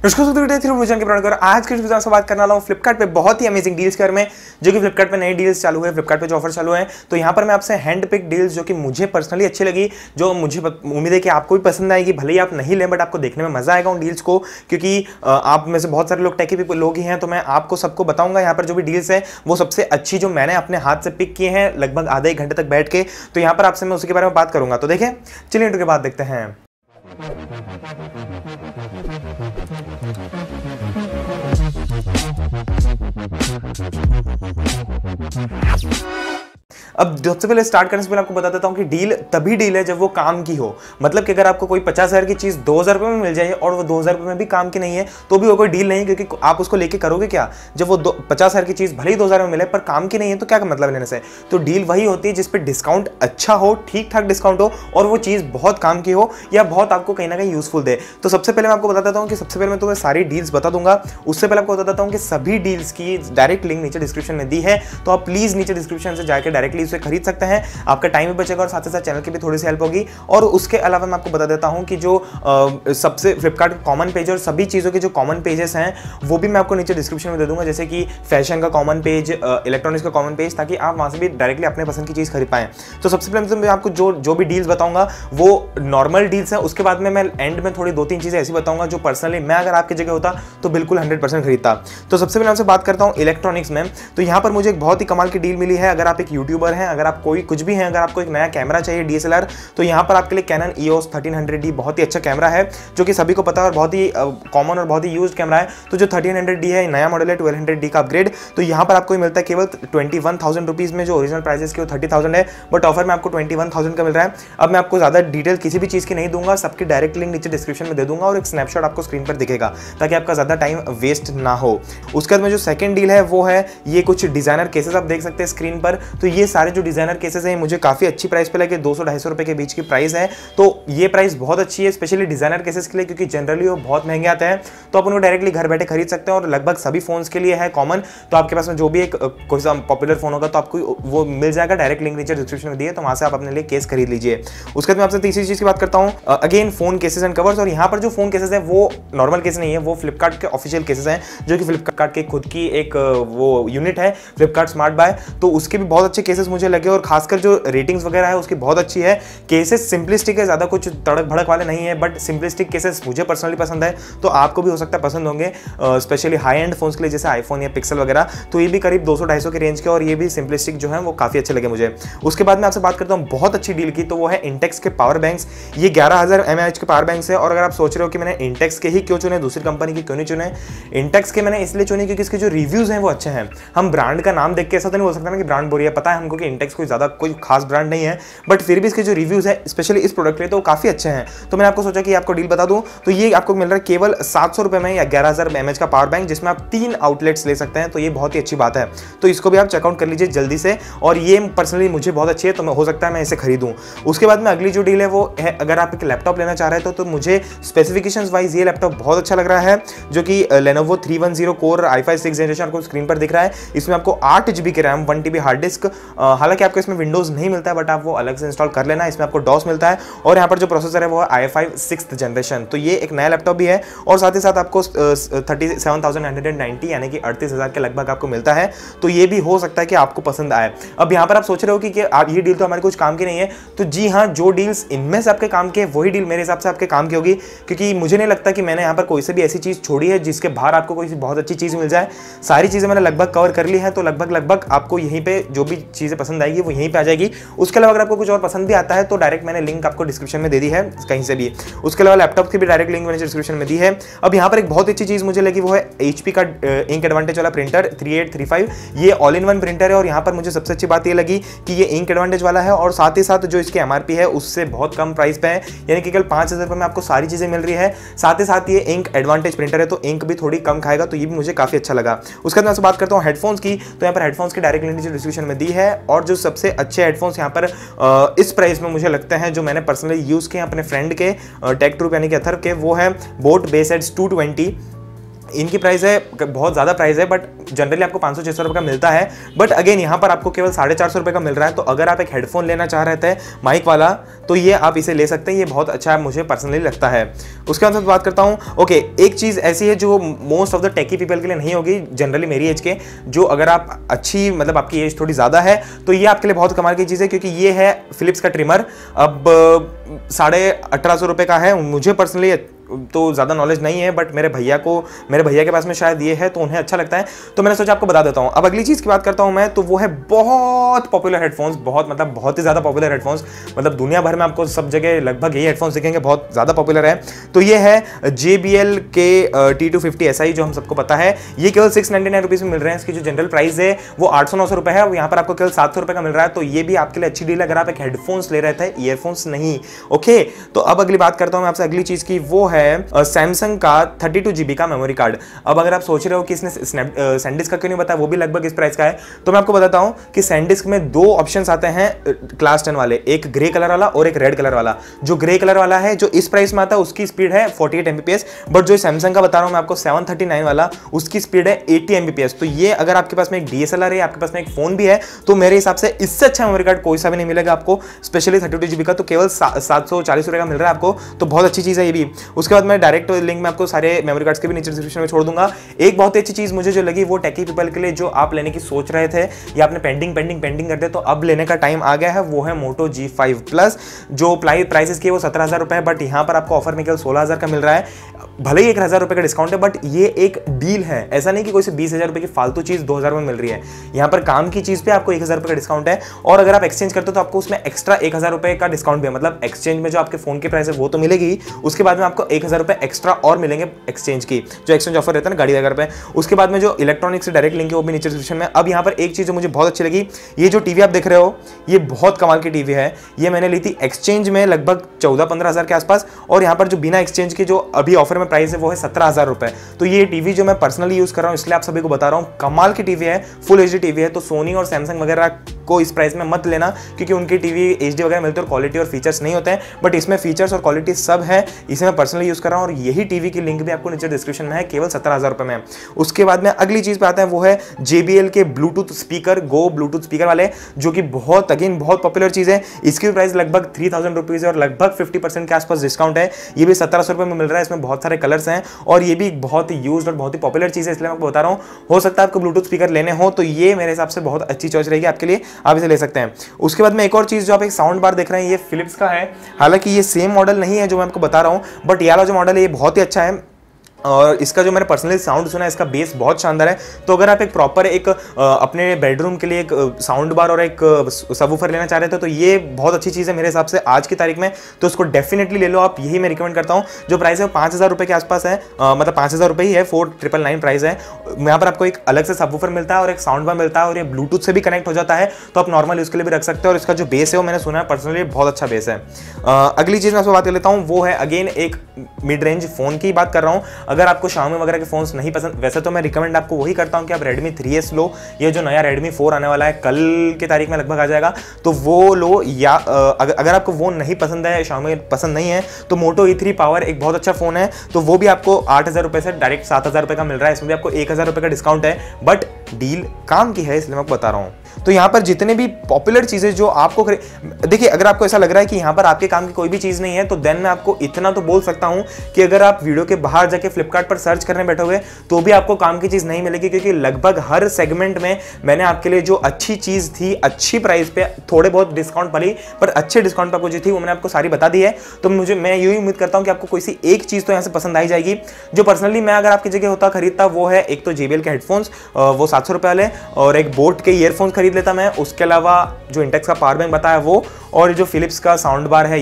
आज के वीडियो में बात करने वाला हूं फ्लिपकार्ट पे बहुत ही अमेजिंग डील्स के बारे में, जो कि फ्लिपकार्ट पे नई डील्स चालू है, फ्लिपकार्ट पे जो ऑफर चालू है। तो यहाँ पर मैं आपसे हैंड पिक डील्स जो कि मुझे पर्सनली अच्छी लगी, जो मुझे उम्मीद है कि आपको भी पसंद आएगी। भले ही आप नहीं लें बट आपको देखने में मजा आएगा उन डील्स को, क्योंकि आप में से बहुत सारे लोग टेकी लोग ही हैं। तो मैं आपको सबको बताऊंगा यहाँ पर जो भी डील्स है वो सबसे अच्छी जो मैंने अपने हाथ से पिक किए हैं लगभग आधे एक घंटे तक बैठ के। तो यहाँ पर आपसे मैं उसके बारे में बात करूंगा। तो देखें, चलिए इंट्रो के बाद देखते हैं। अब सबसे पहले स्टार्ट करने से पहले आपको बता देता हूं कि डील तभी डील है जब वो काम की हो। मतलब कि अगर आपको कोई 50,000 की चीज 2,000 रुपए में मिल जाए और वो 2,000 रुपए में भी काम की नहीं है तो भी वो कोई डील नहीं, क्योंकि आप उसको लेके करोगे क्या जब वो 50,000 की चीज भले ही 2,000 में मिले पर काम की नहीं है, तो क्या मतलब लेने से। तो डील वही होती है जिसपे डिस्काउंट अच्छा हो, ठीक ठाक डिस्काउंट हो और वो चीज बहुत काम की हो या बहुत आपको कहीं ना कहीं यूजफुल दे। तो सबसे पहले मैं आपको बता देता हूँ कि सबसे पहले मैं तुम्हें सारी डील्स बता दूंगा। उससे पहले आपको बता देता हूँ कि सभी डील्स की डायरेक्ट लिंक नीचे डिस्क्रिप्शन में दी है, तो आप प्लीज नीचे डिस्क्रिप्शन से जाकर डायरेक्टली उसे खरीद सकते हैं। आपका टाइम भी बचेगा और साथ ही साथ चैनल की भी थोड़ी सी हेल्प होगी। और उसके अलावा मैं आपको बता देता हूं कि जो सबसे फ्लिपकार्ट कॉमन पेज और सभी चीज़ों के जो कॉमन पेजेस हैं वो भी मैं आपको नीचे डिस्क्रिप्शन में दे दूंगा, जैसे कि फैशन का कॉमन पेज, इलेक्ट्रॉनिक्स का कॉमन पेज, ताकि आप वहां से भी डायरेक्टली अपने पसंद की चीज़ खरीद पाएं। तो सबसे पहले मैं आपको जो भी डील्स बताऊंगा वो नॉर्मल डील्स है। उसके बाद में मैं एंड में थोड़ी 2-3 चीज़ें ऐसी बताऊंगा जो पर्सनली मैं अगर आपकी जगह होता तो बिल्कुल 100% खरीदता। तो सबसे पहले आपसे बात करता हूँ इलेक्ट्रॉनिक्स में। तो यहाँ पर मुझे एक बहुत ही कमाल की डील मिली है। अगर आप एक यूट्यूबर हैं, अगर आप कोई कुछ भी हैं, अगर आपको एक नया कैमरा चाहिए DSLR, तो यहाँ पर आपके लिए Canon EOS 1300D बहुत ही अच्छा कैमरा है, जो कि सभी को पता है और बहुत ही कॉमन और बहुत ही यूज्ड कैमरा है। तो जो 1300D है नया मॉडल है, 1200D का अपग्रेड, तो यहाँ पर आपको मिलता है केवल 21,000 रुपीज़ में। जो ओरिजिनल प्राइस की वो 30,000 है, बट ऑफर में आपको 21,000 का मिल रहा है। अब मैं आपको ज़्यादा डिटेल किसी भी चीज़ की नहीं दूंगा, सबकी डायरेक्ट लिंक नीचे डिस्क्रिप्शन में दे दूंगा और एक स्नैपशॉट आपको स्क्रीन पर दिखेगा ताकि आपका ज़्यादा टाइम वेस्ट ना हो। उसके बाद में जो सेकंड डील है वो है ये कुछ डिजाइनर केसेस आप देख सकते हैं स्क्रीन पर। तो ये सारे जो डिजाइनर केसेस हैं मुझे काफ़ी अच्छी प्राइस पे लगे, 200-250 रुपए के बीच की प्राइस है। तो ये प्राइस बहुत अच्छी है स्पेशली डिजाइनर केसेस के लिए, क्योंकि जनरली वो बहुत महंगे आते हैं। तो आप उनको डायरेक्टली घर बैठे खरीद सकते हैं और लगभग सभी फोन्स के लिए है कॉमन। तो आपके पास में जो भी एक कोई सा पॉपुलर फोन होगा तो आपको वो मिल जाएगा। डायरेक्ट लिंक नीचे डिस्क्रिप्शन में दिए, तो वहां से आप अपने लिए केस खरीद लीजिए। उसके बाद मैं आपसे तीसरी चीज की बात करता हूँ, again phone cases and covers. और यहाँ पर जो फोन केसेस है वो नॉर्मल केस नहीं है, वो फ्लिपकार्ट के ऑफिशियल केसेस हैं, जो कि फ्लिपकार्ट के खुद की एक वो यूनिट है फ्लिपकार्ट स्मार्ट बाय। तो उसके भी बहुत अच्छे केसेस मुझे लगे और खासकर जो रेटिंग्स वगैरह है उसकी बहुत अच्छी है। केसेस सिंपलिस्टिक है, ज़्यादा कुछ तड़क भड़क वाले नहीं है, बट सिंपलिस्टिक केसेस मुझे पर्सनली पसंद है, तो आपको भी हो सकता है पसंद होंगे, स्पेशली हाई एंड फोन्स के लिए जैसे आईफोन या पिक्सल वगैरह। तो ये भी करीब 200-250 के रेंज के और ये भी सिंपलिस्टिक जो है वो काफ़ी अच्छे लगे मुझे। उसके बाद मैं आपसे बात करता हूँ बहुत अच्छी डील की, तो वो है इंटेक्स के पावर बैंक्स। ये 11,000 mAh के पावर बैंक्स है। और अगर आप सोच रहे हो कि मैंने इंटेक्स के ही क्यों चुने, दूसरी कंपनी की क्यों नहीं चुने, इंटेक्स के मैंने इसलिए चुने क्योंकि इसके जो रिव्यूज़ हैं वो अच्छे हैं। हम ब्रांड का नाम देख के ऐसा तो नहीं बोल सकता ना कि ब्रांड बुरी है, पता है हमको कि इंटेक्स कोई ज़्यादा कोई खास ब्रांड नहीं है, बट फिर भी इसके जो रिव्यूज़ है स्पेशली इस प्रोडक्ट के लिए तो काफ़ी अच्छे हैं। तो मैंने आपको सोचा कि आपको डील बता दूं। तो ये आपको मिल रहा है केवल 700 रुपए में या 11,000 mAh का पावर बैंक, जिसमें आप 3 आउटलेट्स ले सकते हैं। तो ये बहुत ही अच्छी बात है, तो इसको भी आप चेकआउट कर लीजिए जल्दी से। और ये पर्सनली मुझे बहुत अच्छी है, तो हो सकता है मैं इसे खरीदूं। उसके बाद में अगली जो डील है वो है, अगर आप एक लैपटॉप लेना चाह रहे हैं तो मुझे स्पेसिफिकेशंस वाइज ये लैपटॉप बहुत अच्छा लग रहा है, जो कि Lenovo 310 core i5 6th generation आपको स्क्रीन पर दिख रहा है। इसमें आपको 8 GB की रैम, 1 TB हार्ड डिस्क, हालांकि आपको इसमें विंडोज नहीं मिलता है बट आप वो अलग से इंस्टॉल कर लेना। इसमें आपको डॉस मिलता है और यहाँ पर जो प्रोसेसर है वो है i5 6th जनरेशन। तो ये एक नया लैपटॉप भी है और साथ ही साथ आपको 37,990 यानी कि 38,000 के लगभग आपको मिलता है। तो ये भी हो सकता है कि आपको पसंद आए। अब यहाँ पर आप सोच रहे हो कि आप ये डील तो हमारे कुछ काम की नहीं है, तो जी हाँ, जो डील्स इनमें से आपके काम की है वही डील मेरे हिसाब से आपके काम की होगी, क्योंकि मुझे नहीं लगता कि मैंने यहाँ पर कोई से भी ऐसी चीज़ छोड़ी है जिसके बाहर आपको कोई बहुत अच्छी चीज़ मिल जाए। सारी चीज़ें मैंने लगभग कवर कर ली है, तो लगभग आपको यहीं पे जो भी चीज़ें पसंद आएगी वो यहीं पे आ जाएगी। उसके अलावा अगर आपको कुछ और पसंद भी आता है तो डायरेक्ट मैंने लिंक आपको डिस्क्रिप्शन में दे दी है कहीं से भी। उसके अलावा लैपटॉप की भी डायरेक्ट लिंक मैंने डिस्क्रिप्शन में दी है। अब यहाँ पर एक बहुत अच्छी चीज़ मुझे लगी, वो है HP का इंक एडवांटेज वाला प्रिंटर 3835। ये ऑल इन वन प्रिंटर है और यहाँ पर मुझे सबसे अच्छी बात ये लगी कि ये इंक एडवांटेज वाला है और साथ ही साथ जो इसकी MRP है उससे बहुत कम प्राइस पे है, यानी कि केवल 5,000 रुपये में आपको सारी चीज़ें मिल रही है। साथ ही साथ ये इंक एडवांटेज प्रिंटर है तो इंक भी थोड़ी कम खाएगा, तो ये भी मुझे काफ़ी अच्छा लगा। उसके बाद मैं बात करता हूँ हेडफोन्स की। तो यहाँ पर हेडफोन्स की डायरेक्ट लिंक डिस्क्रिप्शन में दी है और जो सबसे अच्छे हेडफोन्स यहाँ पर इस प्राइस में मुझे लगते हैं, जो मैंने पर्सनली यूज़ किए अपने फ्रेंड के टेक ट्रूप यानी कि अथर के, वो है बोट बेस एड्स 220। इनकी प्राइस है बहुत ज़्यादा प्राइस है, बट जनरली आपको 500-600 रुपये का मिलता है। बट अगेन यहाँ पर आपको केवल 450 रुपये का मिल रहा है। तो अगर आप एक हेडफोन लेना चाह रहे थे माइक वाला, तो ये आप इसे ले सकते हैं, ये बहुत अच्छा है, मुझे पर्सनली लगता है। उसके बाद बात करता हूँ, ओके, एक चीज़ ऐसी है जो most of the techie people के लिए नहीं होगी, जनरली मेरी एज के, जो अगर आप अच्छी मतलब आपकी एज थोड़ी ज़्यादा है तो ये आपके लिए बहुत कमाल की चीज़ है, क्योंकि ये है फिलिप्स का ट्रिमर। अब 1850 रुपये का है। मुझे पर्सनली तो ज़्यादा नॉलेज नहीं है, बट मेरे भैया के पास में शायद ये है, तो उन्हें अच्छा लगता है, तो मैंने सोचा आपको बता देता हूँ। अब अगली चीज़ की बात करता हूँ मैं, तो वो है बहुत पॉपुलर हेडफोन्स, बहुत ही ज़्यादा पॉपुलर हेडफोन्स, मतलब दुनिया भर में आपको सब जगह लगभग यही हेडफोन्स दिखेंगे, बहुत ज़्यादा पॉपुलर है। तो ये है JBL के T250 SI, जो हम सबको पता है। ये केवल 699 रुपीज़ में मिल रहे हैं। इसकी जो जनरल प्राइस है वो 800-900 रुपये है, और यहाँ पर आपको केवल 700 रुपये का मिल रहा है। तो ये भी आपके लिए अच्छी डील है अगर आप एक हेडफोन्स ले रहे थे, ईयरफोन्स नहीं। ओके, तो अब अगली बात करता हूँ मैं आपसे अगली चीज़ की, वो है सैमसंग का 32 GB का मेमोरी कार्ड। अब अगर आप सोच रहे हो कि इसने सैनडिस्क का क्यों नहीं बताया, वो भी लगभग इस प्राइस का है, तो मैं आपको बताता हूं कि सैनडिस्क में 2 ऑप्शंस आते हैं क्लास 10 वाले, एक ग्रे कलर वाला और एक रेड कलर वाला। जो ग्रे कलर वाला है, जो इस प्राइस में आता है, उसकी स्पीड है 48 Mbps, बट जो सैमसंग का बता रहा हूं मैं आपको 739 वाला, उसकी स्पीड है 80 Mbps। तो ये अगर आपके पास में एक DSLR है, आपके पास में एक फोन भी है, तो मेरे हिसाब से इससे अच्छा मेमोरी कार्ड कोई सा भी नहीं मिलेगा आपको, स्पेशली 32 GB का। तो केवल 740 रुपये का मिल रहा है आपको, तो बहुत अच्छी चीज़ है ये भी। उसके बाद मैं डायरेक्ट लिंक में आपको सारे मेमोरी कार्ड्स के भी नीचे डिस्क्रिप्शन में छोड़ दूंगा। एक बहुत अच्छी चीज़ मुझे जो लगी, वो टेकी पीपल के लिए, जो आप लेने की सोच रहे थे या आपने पेंडिंग करते, तो अब लेने का टाइम आ गया है, वो है Moto G5 Plus। जो प्राइसेस की वो 17,000 रुपये है, बट यहाँ पर आपको ऑफर में केवल 16,000 का मिल रहा है। भले ही 1,000 रुपये का डिस्काउंट है, बट ये एक डील है, ऐसा नहीं कि कोई से 20,000 रुपये की फालतू चीज़ 2,000 में मिल रही है। यहाँ पर काम की चीज़ पे आपको 1,000 रुपये का डिस्काउंट है, और अगर आप एक्सचेंज करते हो तो आपको उसमें एक्स्ट्रा 1,000 रुपये का डिस्काउंट भी है। मतलब एक्सचेंज में जो आपके फोन की प्राइस है वो तो मिलेगी, उसके बाद में आपको 1,000 रुपये एक्स्ट्रा और मिलेंगे एक्सचेंज की, जो एक्सचेंज ऑफर रहता है ना गाड़ी वगैरह पे। उसके बाद में जो इलेक्ट्रॉनिक्स से डायरेक्ट लिंक है वो भी नीचे डिस्क्रिप्शन में। अब यहाँ पर एक चीज़ जो मुझे बहुत अच्छी लगी, ये जो टीवी आप देख रहे हो, ये बहुत कमाल की टीवी है। ये मैंने ली थी एक्सचेंज में लगभग 14-15 हज़ार के आसपास, और यहाँ पर जो बिना एक्सचेंज की जो अभी ऑफर में प्राइस है वो है 17,000 रुपये। तो ये टीवी जो मैं पर्सनली यूज़ कर रहा हूँ, इसलिए आप सभी को बता रहा हूँ, कमाल की टीवी है, फुल HD टीवी है। तो सोनी और सैमसंग वगैरह को इस प्राइस में मत लेना, क्योंकि उनकी टीवी HD वगैरह मिलती है और क्वालिटी और फीचर्स नहीं होते हैं, बट इसमें फीचर्स और क्वालिटी सब है। इसे मैं पर्सनली यूज़ कर रहा हूँ, और यही टीवी की लिंक भी आपको नीचे डिस्क्रिप्शन में है, केवल 17,000 रुपये में। उसके बाद में अगली चीज़ पे आता है, वो है JBL के ब्लूटूथ स्पीकर, गो ब्लूटूथ स्पीकर वाले, जो कि बहुत पॉपुलर चीज़ है। इसकी प्राइस लगभग 3,000 रुपीज़ है, और लगभग 50% के आसपास डिस्काउंट है। ये भी 1700 रुपये में मिल रहा है। इसमें बहुत सारे कलर्स हैं, और ये भी बहुत ही यूज्ड और बहुत ही पॉपुलर चीज़ है, इसलिए मैं आपको बता रहा हूँ। हो सकता है आपको ब्लूटूथ स्पीकर लेने हो, तो ये मेरे हिसाब से बहुत अच्छी चॉइस रहेगी आपके लिए, आप इसे ले सकते हैं। उसके बाद में एक और चीज़, जो आप एक साउंड बार देख रहे हैं, ये फिलिप्स का है। हालांकि ये सेम मॉडल नहीं है जो मैं आपको बता रहा हूँ, बट ये वाला जो मॉडल है ये बहुत ही अच्छा है, और इसका जो मैंने पर्सनली साउंड सुना है, इसका बेस बहुत शानदार है। तो अगर आप एक प्रॉपर अपने बेडरूम के लिए एक साउंड बार और एक सबवूफर लेना चाह रहे थे, तो ये बहुत अच्छी चीज़ है मेरे हिसाब से आज की तारीख में, तो उसको डेफिनेटली ले लो आप, यही मैं रिकमेंड करता हूँ। जो प्राइस है वो 5,000 रुपये के आसपास है, मतलब 5,000 रुपये ही है, 4,999 प्राइस है। यहाँ पर आपको एक अलग से सबवूफर मिलता है और एक साउंड बार मिलता है, और ये ब्लूटूथ से भी कनेक्ट हो जाता है, तो आप नॉर्मल यूज़ के लिए भी रख सकते हो। और इसका जो बेस है वो मैंने सुना है पर्सनली बहुत अच्छा बेस है। अगली चीज़ मैं आपसे बात कर लेता हूँ, वो है अगेन एक मिड रेंज फ़ोन की बात कर रहा हूँ। अगर आपको Xiaomi वगैरह के फोन्स नहीं पसंद, वैसे तो मैं रिकमेंड आपको वही करता हूँ कि आप Redmi 3S लो। ये जो नया Redmi 4 आने वाला है, कल की तारीख में लगभग आ जाएगा, तो वो लो। या अगर आपको वो नहीं पसंद है, Xiaomi पसंद नहीं है, तो Moto E3 Power एक बहुत अच्छा फ़ोन है, तो वो भी आपको 8,000 रुपये से डायरेक्ट 7,000 रुपये का मिल रहा है। इसमें भी आपको 1,000 रुपये का डिस्काउंट है, बट डील काम की है, इसलिए मैं आपको बता रहा हूँ। तो यहाँ पर जितने भी पॉपुलर चीज़ें जो आपको देखिए, अगर आपको ऐसा लग रहा है कि यहाँ पर आपके काम की कोई भी चीज़ नहीं है, तो देन मैं आपको इतना तो बोल सकता हूँ कि अगर आप वीडियो के बाहर जाके फ्लिपकार्ट पर सर्च करने बैठोगे, तो भी आपको काम की चीज़ नहीं मिलेगी, क्योंकि लगभग हर सेगमेंट में मैंने आपके लिए जो अच्छी चीज़ थी, अच्छी प्राइस पे, थोड़े बहुत डिस्काउंट वाली, पर अच्छे डिस्काउंट पर आपको जो थी वो मैंने आपको सारी बता दी है। तो मैं यही उम्मीद करता हूँ कि आपको कोई सी एक चीज़ तो यहाँ से पसंद आई जाएगी। जो पर्सनली मैं अगर आपकी जगह होता खरीदता, वो है एक तो JBL के हेडफोन्स, वो 700 रुपये वाले, और एक बोट के ईयरफोन्स खरीद लेता मैं। उसके अलावा जो इंटेक्स का पावर बैंक बताया वो, और जो फिलिप्स का साउंड बार है,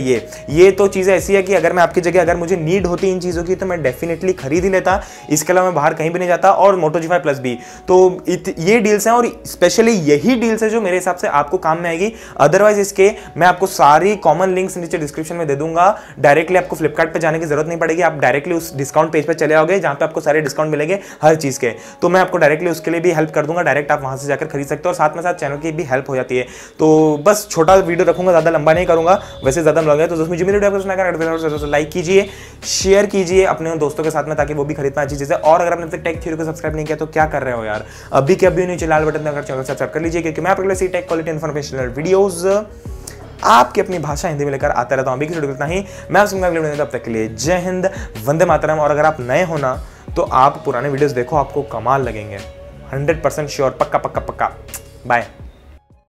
ये तो चीज़ें ऐसी है कि अगर मैं आपकी जगह, अगर मुझे नीड होती इन चीज़ों की, तो मैं डेफिनेटली खरीद ही लेता। इसके अलावा मैं बाहर कहीं भी नहीं जाता। और Moto G5 Plus भी, तो ये डील्स हैं, और स्पेशली यही डील्स है जो मेरे हिसाब से आपको काम में आएगी। अदरवाइज इसके मैं आपको सारी कॉमन लिंक्स नीचे डिस्क्रिप्शन में दे दूंगा। डायरेक्टली आपको फ्लिपकार्ट पे जाने की जरूरत नहीं पड़ेगी, आप डायरेक्टली उस डिस्काउंट पेज पे चले आओगे जहाँ पे आपको सारे डिस्काउंट मिलेंगे हर चीज़ के। तो मैं आपको डायरेक्टली उसके लिए भी हेल्प कर दूंगा, डायरेक्ट आप वहाँ से जाकर खरीद सकते हो, और साथ में साथ चैनल की भी हेल्प हो जाती है। तो बस छोटा वीडियो रखूंगा, ज़्यादा लंबा नहीं करूँगा, वैसे ज़्यादा लग गया। तो दोस्तों मुझे मेरी वीडियो पसंद आएगा लाइक कीजिए, शेयर कीजिए अपने दोस्तों के साथ में, ताकि वो भी खरीद पाए अच्छी चीज़ें। और अगर आपने अब तक टेक थ्योरी को सब्सक्राइब नहीं किया तो क्या कर रहे हो यार, अभी के अभी नीचे लाल बटन दबाकर चैनल सब्सक्राइब कर लीजिए, क्योंकि मैं आपके लिए टेक क्वालिटी इन्फॉर्मेशनल वीडियोस आपकी अपनी भाषा हिंदी में लेकर आता रहता हूँ। अभी की वीडियो इतना ही, मैं आपसे अगले तब तक के लिए जय हिंद, वंदे मातरम। और अगर आप नए हो ना तो आप पुराने वीडियोस देखो, आपको कमाल लगेंगे, 100% श्योर, पक्का पक्का पक्का। बाय।